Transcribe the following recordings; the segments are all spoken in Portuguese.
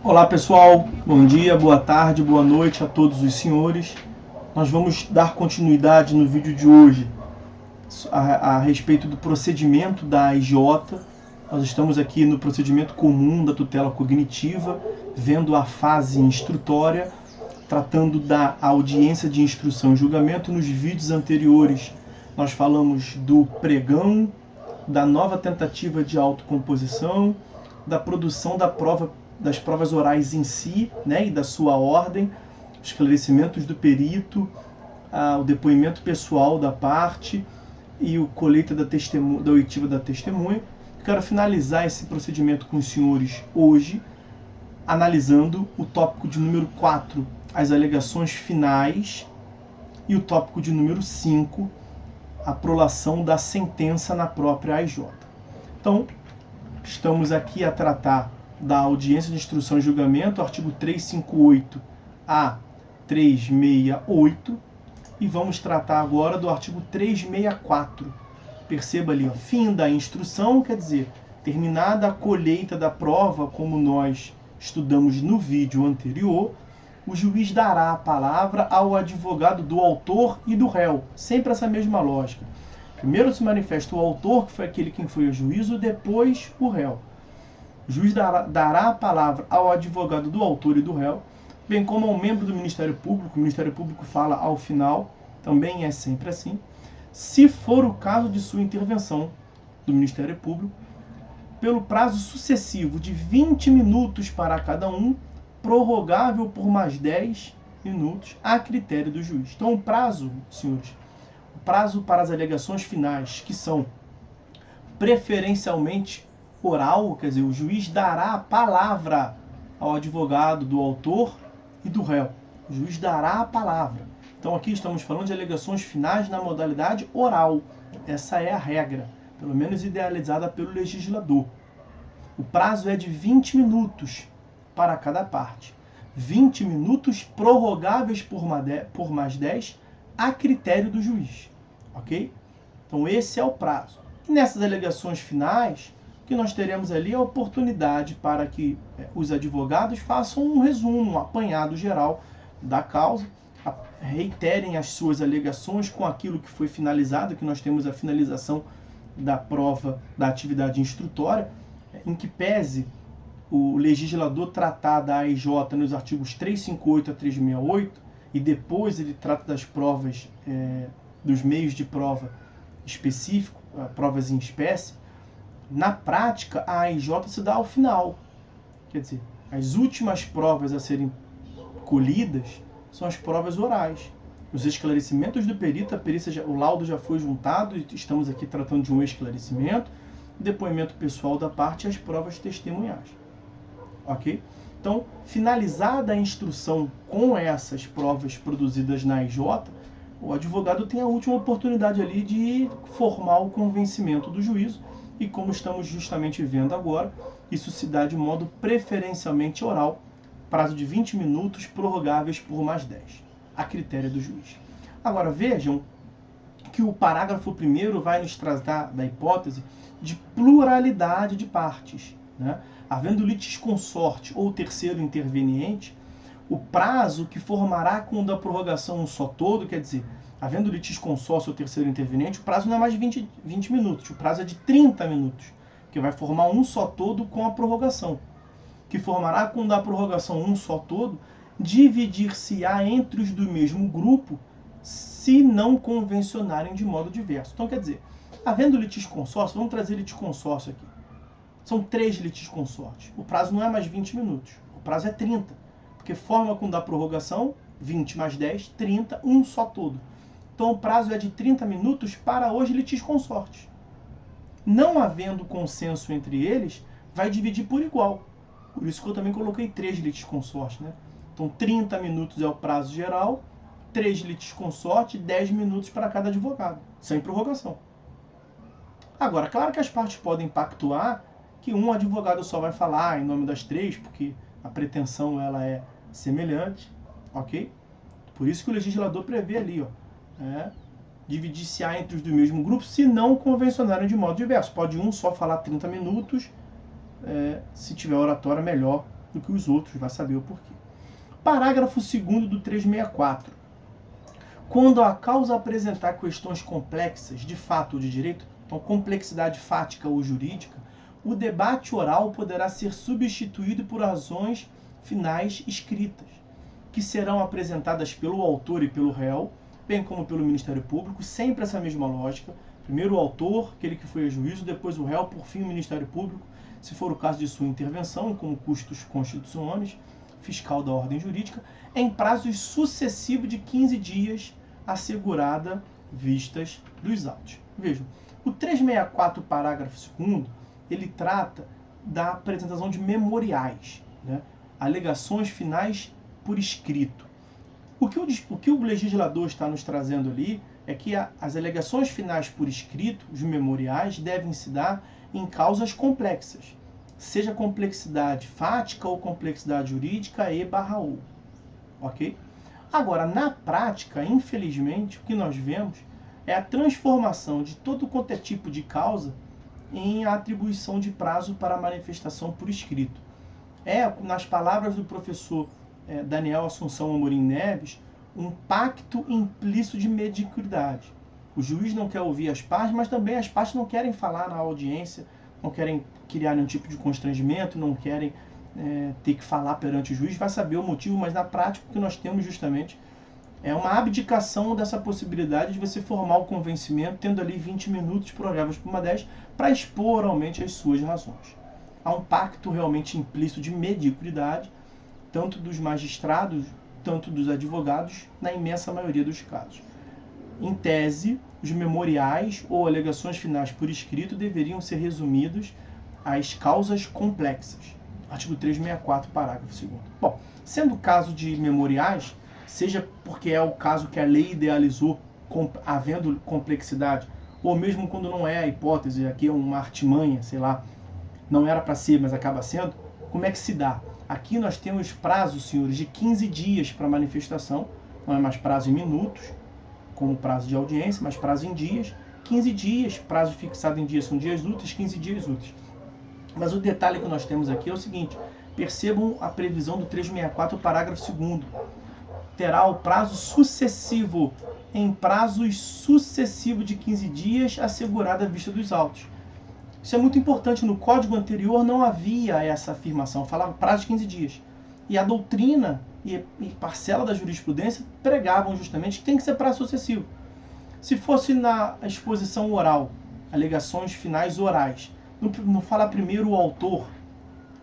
Olá pessoal, bom dia, boa tarde, boa noite a todos os senhores. Nós vamos dar continuidade no vídeo de hoje a respeito do procedimento da AIJ. Nós estamos aqui no procedimento comum da tutela cognitiva, vendo a fase instrutória, tratando da audiência de instrução e julgamento. Nos vídeos anteriores nós falamos do pregão, da nova tentativa de autocomposição, da produção da prova, das provas orais em si, né, e da sua ordem, esclarecimentos do perito, o depoimento pessoal da parte e o colheita da oitiva da testemunha. Quero finalizar esse procedimento com os senhores hoje, analisando o tópico de número 4, as alegações finais, e o tópico de número 5, a prolação da sentença na própria AIJ. Então, estamos aqui a tratar da audiência de instrução e julgamento, artigo 358 a 368, e vamos tratar agora do artigo 364. Perceba ali, ó, fim da instrução, quer dizer, terminada a colheita da prova, como nós estudamos no vídeo anterior, o juiz dará a palavra ao advogado do autor e do réu. Sempre essa mesma lógica. Primeiro se manifesta o autor, que foi aquele quem foi a juízo, depois o réu. O juiz dará a palavra ao advogado do autor e do réu, bem como ao membro do Ministério Público. O Ministério Público fala ao final, também é sempre assim. Se for o caso de sua intervenção do Ministério Público, pelo prazo sucessivo de 20 minutos para cada um, prorrogável por mais 10 minutos, a critério do juiz. Então, o prazo, senhores, o prazo para as alegações finais, que são preferencialmente oral, quer dizer, o juiz dará a palavra ao advogado do autor e do réu. O juiz dará a palavra. Então, aqui estamos falando de alegações finais na modalidade oral. Essa é a regra, pelo menos idealizada pelo legislador. O prazo é de 20 minutos para cada parte. 20 minutos prorrogáveis por mais 10 a critério do juiz. Ok? Então esse é o prazo. E nessas alegações finais, o que nós teremos ali é a oportunidade para que os advogados façam um resumo, um apanhado geral da causa, reiterem as suas alegações com aquilo que foi finalizado, que nós temos a finalização da prova da atividade instrutória, em que pese o legislador tratar da AIJ nos artigos 358 a 368, e depois ele trata das provas, dos meios de prova específico, provas em espécie. Na prática, a AIJ se dá ao final. Quer dizer, as últimas provas a serem colhidas são as provas orais. Os esclarecimentos do perito, o laudo já foi juntado, e estamos aqui tratando de um esclarecimento, depoimento pessoal da parte e as provas testemunhais. Ok? Então, finalizada a instrução com essas provas produzidas na AIJ, o advogado tem a última oportunidade ali de formar o convencimento do juízo, e como estamos justamente vendo agora, isso se dá de modo preferencialmente oral, prazo de 20 minutos prorrogáveis por mais 10, a critério do juiz. Agora vejam que o parágrafo 1º vai nos tratar da hipótese de pluralidade de partes, né? Havendo litisconsorte ou terceiro interveniente, o prazo que formará com o da prorrogação um só todo, quer dizer, havendo litisconsórcio ou terceiro interveniente, o prazo não é mais de 20 minutos, o prazo é de 30 minutos, que vai formar um só todo com a prorrogação, que formará com o da prorrogação um só todo, dividir-se-á entre os do mesmo grupo, se não convencionarem de modo diverso. Então, quer dizer, havendo litisconsórcio, vamos trazer litisconsórcio aqui. São 3 litisconsortes. O prazo não é mais 20 minutos, o prazo é 30. Porque forma com da prorrogação, 20 mais 10, 30, um só todo. Então o prazo é de 30 minutos para os litisconsortes. Não havendo consenso entre eles, vai dividir por igual. Por isso que eu também coloquei 3 litisconsortes, né? Então 30 minutos é o prazo geral, 3 litisconsortes, 10 minutos para cada advogado, sem prorrogação. Agora, claro que as partes podem pactuar que um advogado só vai falar em nome das 3, porque a pretensão ela é semelhante, ok? Por isso que o legislador prevê ali, ó, dividir-se-á entre os do mesmo grupo, se não convencionarem de modo diverso. Pode um só falar 30 minutos, se tiver oratória, melhor, do que os outros, vai saber o porquê. Parágrafo 2º do 364. Quando a causa apresentar questões complexas de fato ou de direito, então complexidade fática ou jurídica, o debate oral poderá ser substituído por razões finais escritas, que serão apresentadas pelo autor e pelo réu, bem como pelo Ministério Público, sempre essa mesma lógica. Primeiro o autor, aquele que foi a juízo, depois o réu, por fim o Ministério Público, se for o caso de sua intervenção, como custos constitucionais, fiscal da ordem jurídica, em prazos sucessivos de 15 dias, assegurada vistas dos autos. Vejam, o 364, parágrafo 2º, ele trata da apresentação de memoriais, né? Alegações finais por escrito. O que o legislador está nos trazendo ali é que as alegações finais por escrito, os memoriais, devem se dar em causas complexas, seja complexidade fática ou complexidade jurídica e/ou. Ok? Agora, na prática, infelizmente, o que nós vemos é a transformação de todo quanto é tipo de causa em atribuição de prazo para manifestação por escrito. Nas palavras do professor Daniel Assunção Amorim Neves, um pacto implícito de mediocridade. O juiz não quer ouvir as partes, mas também as partes não querem falar na audiência, não querem criar nenhum tipo de constrangimento, não querem ter que falar perante o juiz, vai saber o motivo, mas na prática o que nós temos justamente é uma abdicação dessa possibilidade de você formar o convencimento, tendo ali 20 minutos prorrogáveis por uma 10, para expor oralmente as suas razões. Há um pacto realmente implícito de mediocridade, tanto dos magistrados, tanto dos advogados, na imensa maioria dos casos. Em tese, os memoriais ou alegações finais por escrito deveriam ser resumidos às causas complexas. Artigo 364, parágrafo 2º. Bom, sendo o caso de memoriais, seja porque é o caso que a lei idealizou, havendo complexidade, ou mesmo quando não é a hipótese, aqui é uma artimanha, sei lá, não era para ser, mas acaba sendo, como é que se dá? Aqui nós temos prazos, senhores, de 15 dias para manifestação, não é mais prazo em minutos, como prazo de audiência, mas prazo em dias, 15 dias, prazo fixado em dias são dias úteis, 15 dias úteis. Mas o detalhe que nós temos aqui é o seguinte, percebam a previsão do 364, parágrafo 2º. Terá o prazo sucessivo, em prazos sucessivos de 15 dias, assegurada a vista dos autos. Isso é muito importante, no código anterior não havia essa afirmação, falava prazo de 15 dias. E a doutrina e parcela da jurisprudência pregavam justamente que tem que ser prazo sucessivo. Se fosse na exposição oral, alegações finais orais, não fala primeiro o autor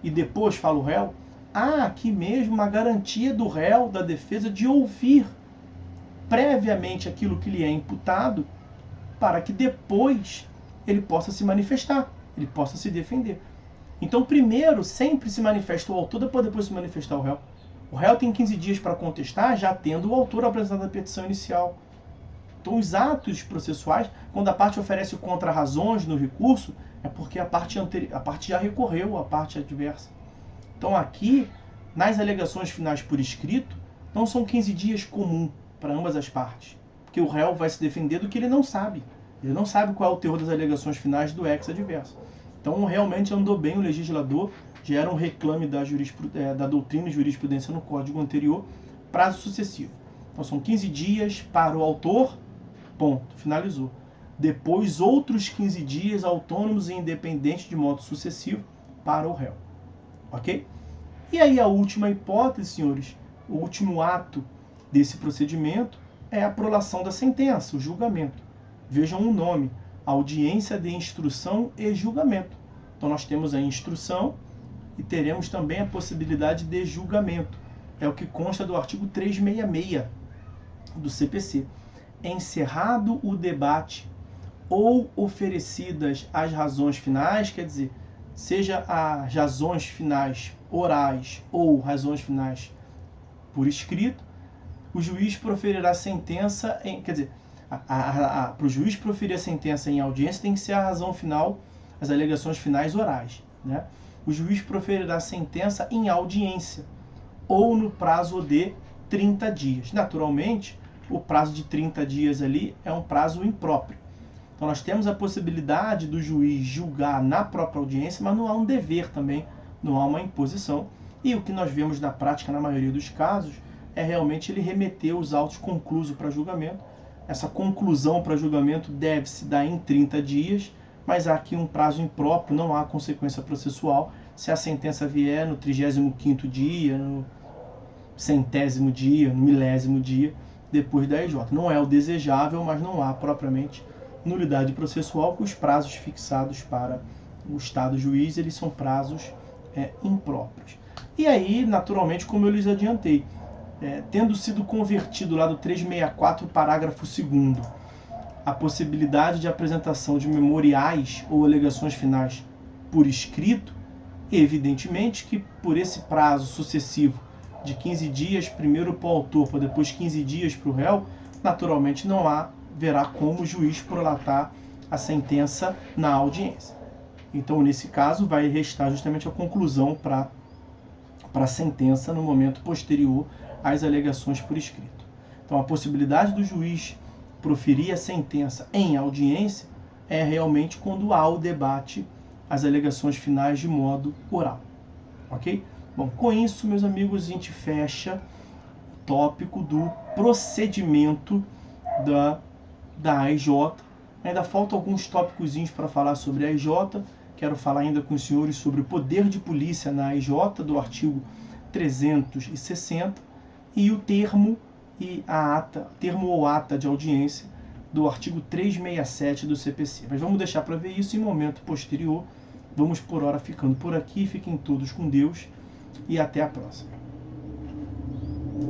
e depois fala o réu, há aqui mesmo uma garantia do réu, da defesa, de ouvir previamente aquilo que lhe é imputado, para que depois ele possa se manifestar, ele possa se defender. Então, primeiro, sempre se manifesta o autor, depois se manifestar o réu. O réu tem 15 dias para contestar, já tendo o autor apresentado a petição inicial. Então, os atos processuais, quando a parte oferece contra-razões no recurso, é porque a parte já recorreu, a parte adversa. Então, aqui, nas alegações finais por escrito, não são 15 dias comum para ambas as partes, porque o réu vai se defender do que ele não sabe. Ele não sabe qual é o teor das alegações finais do ex-adverso. Então, realmente andou bem o legislador, já era um reclame da doutrina e jurisprudência no código anterior, prazo sucessivo. Então, são 15 dias para o autor, ponto, finalizou. Depois, outros 15 dias autônomos e independentes de modo sucessivo para o réu. Ok? E aí, a última hipótese, senhores, o último ato desse procedimento é a prolação da sentença, o julgamento. Vejam o nome, audiência de instrução e julgamento. Então nós temos a instrução e teremos também a possibilidade de julgamento. É o que consta do artigo 366 do CPC. Encerrado o debate ou oferecidas as razões finais, quer dizer, seja as razões finais orais ou razões finais por escrito, o juiz proferirá a sentença quer dizer, para o juiz proferir a sentença em audiência tem que ser a razão final, as alegações finais orais, né? O juiz proferirá a sentença em audiência ou no prazo de 30 dias. Naturalmente, o prazo de 30 dias ali é um prazo impróprio. Então nós temos a possibilidade do juiz julgar na própria audiência, mas não há um dever também, não há uma imposição. E o que nós vemos na prática, na maioria dos casos, é realmente ele remeter os autos conclusos para julgamento. Essa conclusão para julgamento deve se dar em 30 dias, mas há aqui um prazo impróprio, não há consequência processual. Se a sentença vier no 35º dia, no 100º dia, no 1000º dia, depois da EJ. Não é o desejável, mas não há propriamente nulidade processual, que os prazos fixados para o Estado juiz, eles são prazos impróprios. E aí, naturalmente, como eu lhes adiantei, tendo sido convertido lá do 364, parágrafo 2º, a possibilidade de apresentação de memoriais ou alegações finais por escrito, evidentemente que por esse prazo sucessivo de 15 dias, primeiro para o autor, para depois 15 dias para o réu, naturalmente não haverá como o juiz prolatar a sentença na audiência. Então, nesse caso, vai restar justamente a conclusão para a sentença no momento posterior às alegações por escrito. Então, a possibilidade do juiz proferir a sentença em audiência é realmente quando há o debate, as alegações finais de modo oral. Ok? Bom, com isso, meus amigos, a gente fecha o tópico do procedimento da AIJ. Ainda faltam alguns tópicozinhos para falar sobre a AIJ. Quero falar ainda com os senhores sobre o poder de polícia na AIJ, do artigo 360, e o termo ou ata de audiência do artigo 367 do CPC. Mas vamos deixar para ver isso em momento posterior. Vamos por hora ficando por aqui. Fiquem todos com Deus e até a próxima.